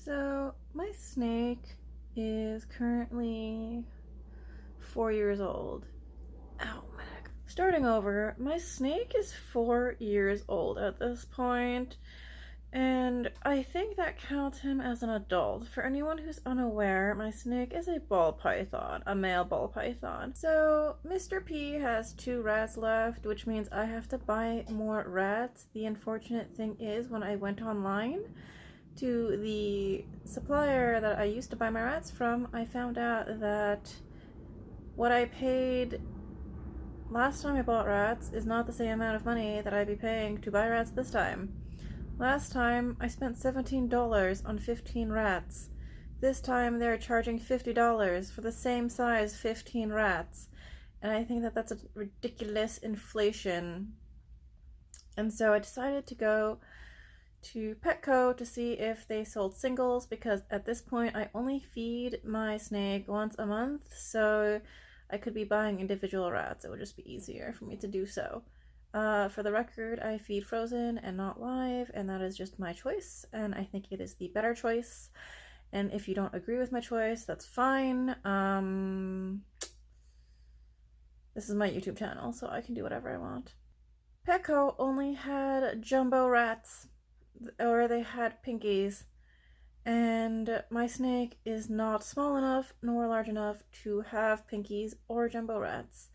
So, my snake is currently 4 years old. Ow, my neck. Starting over, my snake is 4 years old at this point, and I think that counts him as an adult. For anyone who's unaware, my snake is a ball python, a male ball python. So, Mr. P has 2 rats left, which means I have to buy more rats. The unfortunate thing is, when I went online to the supplier that I used to buy my rats from, I found out that what I paid last time I bought rats is not the same amount of money that I'd be paying to buy rats this time. Last time I spent $17 on 15 rats. This time they're charging $50 for the same size 15 rats. And I think that that's a ridiculous inflation. And so I decided to go to Petco to see if they sold singles, because at this point I only feed my snake once a month, so I could be buying individual rats. It would just be easier for me to do so. For the record, I feed frozen and not live, and that is just my choice, and I think it is the better choice. And if you don't agree with my choice, that's fine. This is my YouTube channel, so I can do whatever I want. Petco only had jumbo rats, or they had pinkies, and my snake is not small enough nor large enough to have pinkies or jumbo rats.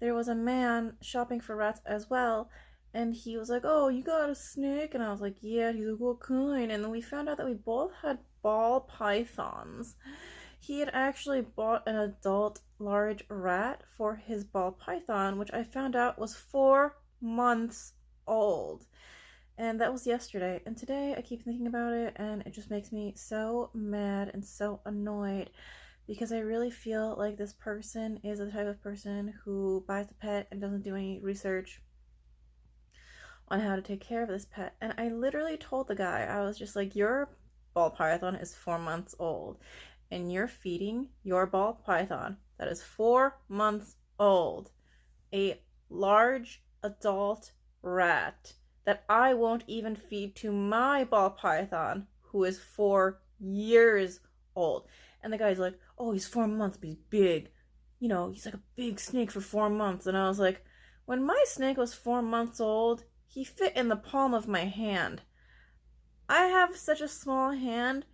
There was a man shopping for rats as well, and he was like, "Oh, you got a snake?" And I was like, "Yeah." He's like, "What kind?" And then we found out that we both had ball pythons. He had actually bought an adult large rat for his ball python, which I found out was 4 months old. And that was yesterday. And today I keep thinking about it, and it just makes me so mad and so annoyed, because I really feel like this person is the type of person who buys a pet and doesn't do any research on how to take care of this pet. And I literally told the guy, I was just like, "Your ball python is 4 months old, and you're feeding your ball python that is 4 months old a large adult rat that I won't even feed to my ball python, who is 4 years old." And the guy's like, "Oh, he's 4 months, but he's big. You know, he's like a big snake for 4 months." And I was like, when my snake was 4 months old, he fit in the palm of my hand. I have such a small hand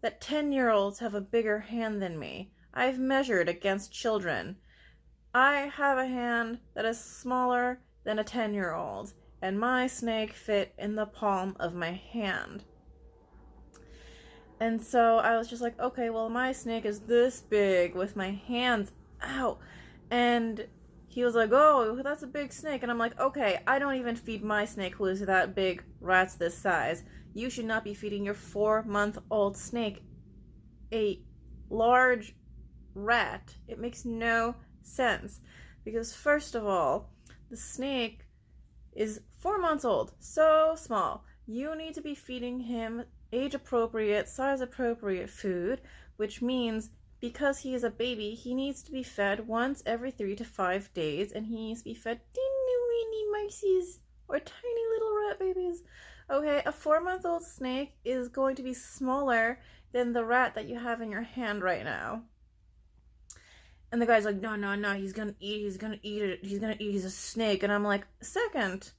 that 10-year-olds have a bigger hand than me. I've measured against children. I have a hand that is smaller than a 10-year-old. And my snake fit in the palm of my hand. And so I was just like, okay, well, my snake is this big with my hands out. And he was like, "Oh, that's a big snake." And I'm like, okay, I don't even feed my snake, who is that big, rats this size. You should not be feeding your 4-month-old snake a large rat. It makes no sense. Because first of all, the snake is 4 months old, so small. You need to be feeding him age-appropriate, size-appropriate food, which means because he is a baby, he needs to be fed once every 3 to 5 days, and he needs to be fed teeny-weeny mices, or tiny little rat babies. Okay, a 4-month-old snake is going to be smaller than the rat that you have in your hand right now. And the guy's like, no, he's gonna eat it, he's a snake. And I'm like, second,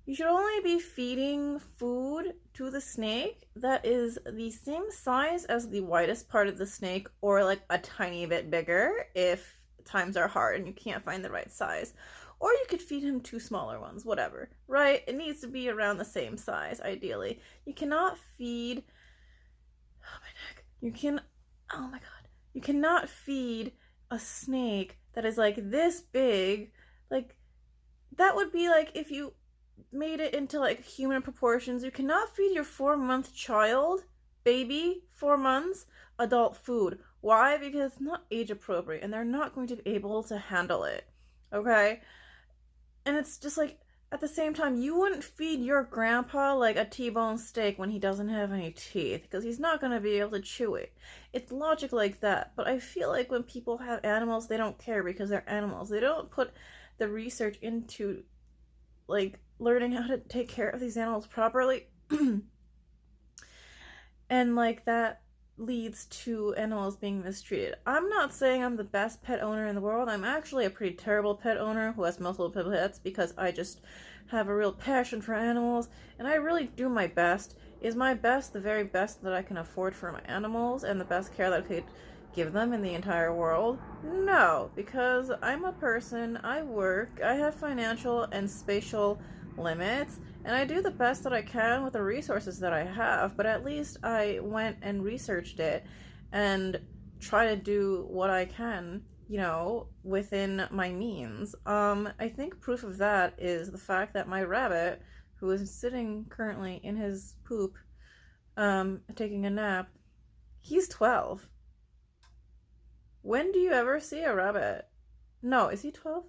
you should only be feeding food to the snake that is the same size as the widest part of the snake, or like a tiny bit bigger if times are hard and you can't find the right size. Or you could feed him 2 smaller ones, whatever, right? It needs to be around the same size, ideally. You cannot feed, oh my neck, oh my god. You cannot feed a snake that is like this big. Like, that would be like if you made it into like human proportions. You cannot feed your 4-month child, baby, 4 months, adult food. Why? Because it's not age appropriate, and they're not going to be able to handle it. Okay? And it's just like, at the same time, you wouldn't feed your grandpa like a T-bone steak when he doesn't have any teeth, because he's not going to be able to chew it. It's logic like that. But I feel like when people have animals, they don't care because they're animals. They don't put the research into like learning how to take care of these animals properly. And like that leads to animals being mistreated. I'm not saying I'm the best pet owner in the world. I'm actually a pretty terrible pet owner who has multiple pets because I just have a real passion for animals and I really do my best. Is my best the very best that I can afford for my animals and the best care that I could give them in the entire world? No, because I'm a person, I work, I have financial and spatial limits, and I do the best that I can with the resources that I have, but at least I went and researched it and try to do what I can, within my means. I think proof of that is the fact that my rabbit, who is sitting currently in his poop, taking a nap, he's 12. When do you ever see a rabbit? No, is he 12?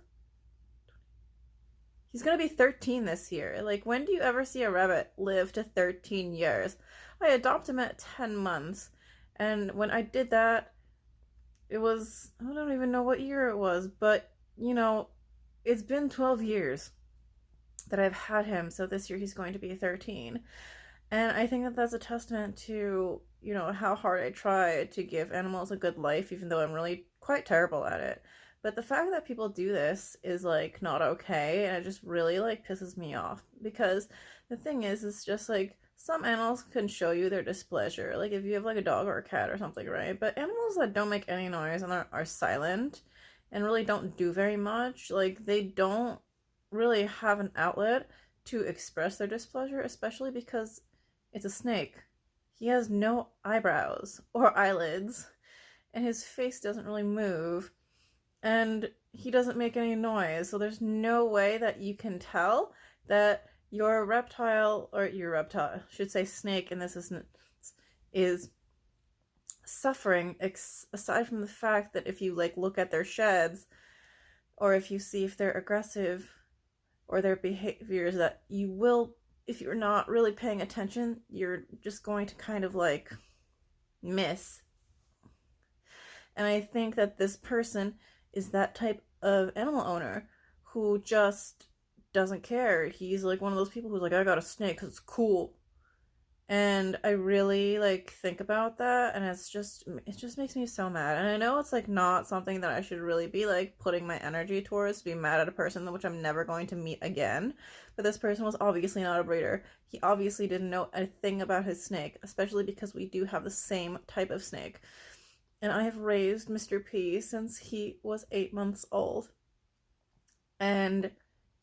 He's gonna be 13 this year. Like, when do you ever see a rabbit live to 13 years? I adopted him at 10 months, and when I did that, it was, I don't even know what year it was, but, it's been 12 years that I've had him, so this year he's going to be 13. And I think that that's a testament to, how hard I try to give animals a good life, even though I'm really quite terrible at it. But the fact that people do this is like not okay, and it just really like pisses me off, because the thing is, it's just like some animals can show you their displeasure, like if you have like a dog or a cat or something, right? But animals that don't make any noise and are silent and really don't do very much, like they don't really have an outlet to express their displeasure, especially because it's a snake. He has no eyebrows or eyelids, and his face doesn't really move, and he doesn't make any noise, so there's no way that you can tell that your reptile, or your reptile, I should say snake in this instance, is suffering, aside from the fact that if you like look at their sheds, or if you see if they're aggressive or their behaviors, that you will, if you're not really paying attention, you're just going to kind of like miss. And I think that this person is that type of animal owner who just doesn't care. He's like one of those people who's like, I got a snake because it's cool. And I really like think about that, and it just makes me so mad. And I know it's like not something that I should really be like putting my energy towards, to be mad at a person which I'm never going to meet again. But this person was obviously not a breeder. He obviously didn't know a thing about his snake, especially because we do have the same type of snake. And I have raised Mr. P since he was 8 months old. And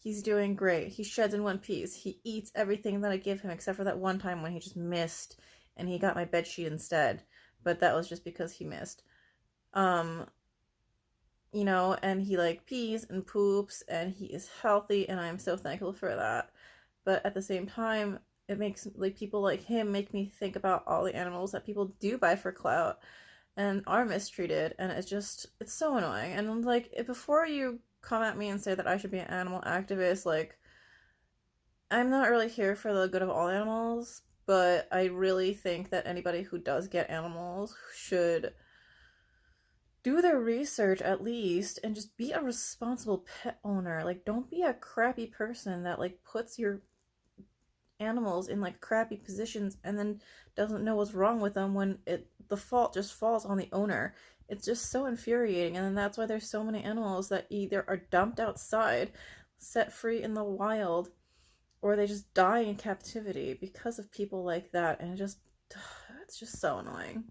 he's doing great. He sheds in one piece. He eats everything that I give him, except for that one time when he just missed and he got my bedsheet instead. But that was just because he missed. And he like pees and poops and he is healthy, and I'm so thankful for that. But at the same time, it makes like people like him make me think about all the animals that people do buy for clout and are mistreated, and it's so annoying. And like, before you come at me and say that I should be an animal activist, like, I'm not really here for the good of all animals, but I really think that anybody who does get animals should do their research at least and just be a responsible pet owner. Like, don't be a crappy person that like puts your animals in like crappy positions and then doesn't know what's wrong with them when the fault just falls on the owner. It's just so infuriating. And then that's why there's so many animals that either are dumped outside, set free in the wild, or they just die in captivity because of people like that. And it's just so annoying.